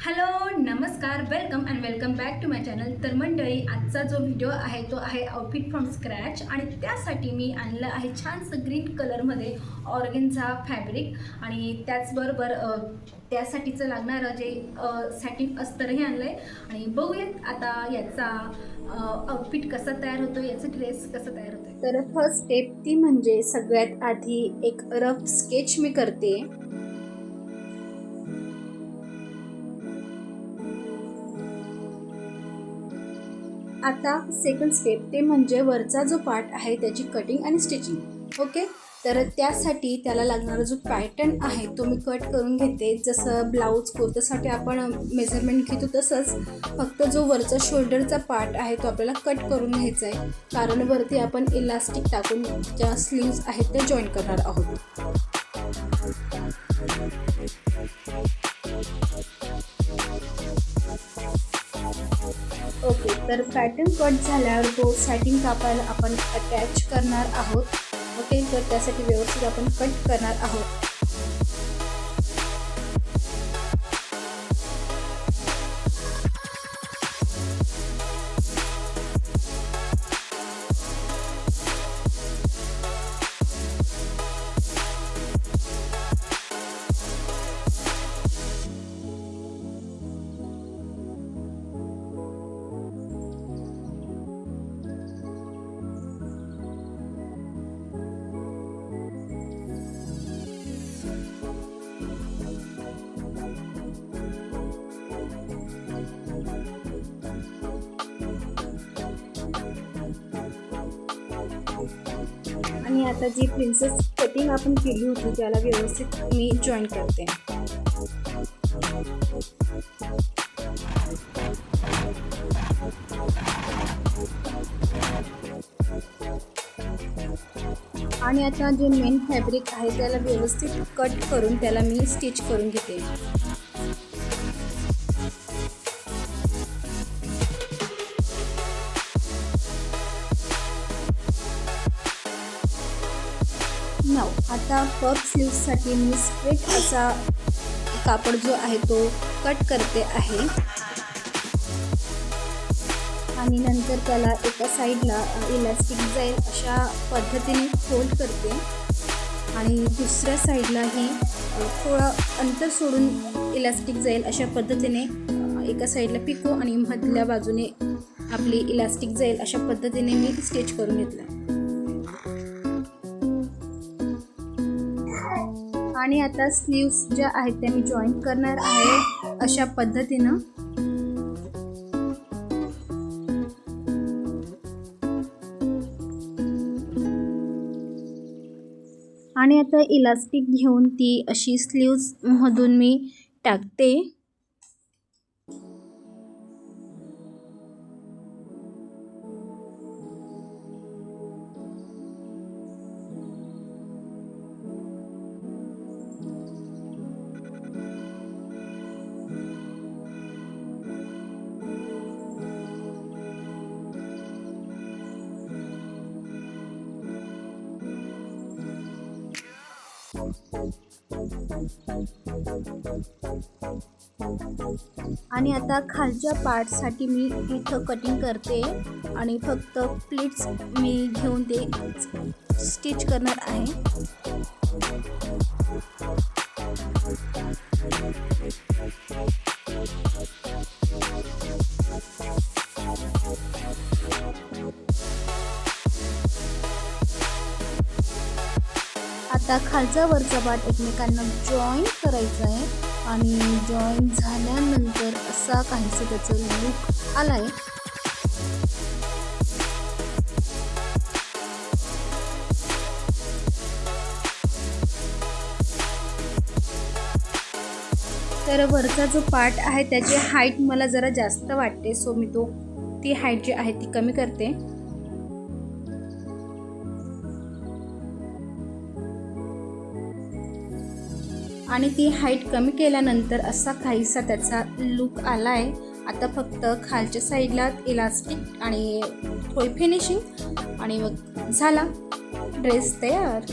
Hello नमस्कार welcome back to my channel. तर मंडळी, आजचा जो व्हिडिओ आहे तो आहे आउटफिट फ्रॉम स्क्रॅच आणि त्यासाठी मी आणलं आहे छानसं ग्रीन कलरमध्ये ऑर्गेन्झा फॅब्रिक आणि त्याचबरोबर त्यासाठीचं लागणारं जे सॅटिन अस्तरही आणलं आहे आणि बघूयात आता याचा आउटफिट कसा तयार होतो, याचा ड्रेस कसा तयार होतो। तर फर्स्ट स्टेप ती म्हणजे सगळ्यात आधी एक रफ स्केच मी करते। आता सेकंड स्टेप ते म्हणजे वरचा जो पार्ट आहे त्याची कटिंग आणि स्टिचिंग। ओके, तर त्यासाठी त्याला लागणारा जो पॅटर्न आहे तो मी कट करून घेते। जसं ब्लाऊज कुर्तासाठी आपण मेजरमेंट घेतो तसंच फक्त जो वरचा शोल्डरचा पार्ट आहे तो आपल्याला कट करून घ्यायचा आहे, कारण वरती आपण इलास्टिक टाकून ज्या स्लीव्ज आहेत त्या जॉईन करणार आहोत। ओके, तर पॅटर्न कट झाल्यावर तो सॅटिन कापायला आपण अटॅच करणार आहोत। ओके, तर त्यासाठी व्यवस्थित आपण कट करणार आहोत। आणि आता जी प्रिन्सेस कटिंग आपण केली होती त्याला व्यवस्थित मी जॉईन करते। आणि आता जे मेन फॅब्रिक आहे त्याला व्यवस्थित कट करून त्याला मी स्टिच करून घेते। आता पफ स्लीव्ससाठी मी स्ट्रेट असा कापड जो आहे तो कट करते आहे आणि नंतर त्याला एका साईडला इलास्टिक जाईल अशा पद्धतीने फोल्ड करते आणि दुसऱ्या साईडलाही थोडं अंतर सोडून इलास्टिक जाईल अशा पद्धतीने एका साईडला पिको आणि मधल्या बाजूने आपली इलास्टिक जाईल अशा पद्धतीने मी स्टिच करून घेतलं। आणि आता स्लीव्स ज्या आहेत त्या मी जॉईन करणार आहे अशा पद्धतीनं। आणि आता इलास्टिक घेऊन ती अशी स्लीव्स मधून मी टाकते आणि आता खालच्या पार्टसाठी मी इथं कटिंग करते आणि फक्त प्लीट्स मी घेऊन ते स्टिच करणार आहे। आता खालचा वरचा पार्ट एकमेकांना जॉईन करायचा आहे आणि जॉईन झाल्यानंतर असा काहीसा त्याचा लुक आलाय। तर वरचा जो पार्ट आहे त्याची हाईट मला जरा जास्त वाटते, सो मी ती हाईट जी आहे ती कमी करते। आणि ती हाईट कमी केल्यानंतर असा काहीसा त्याचा लुक आलाय। आता फक्त खालच्या साईडला इलास्टिक आणि थोडी फिनिशिंग आणि मग झाला ड्रेस तयार।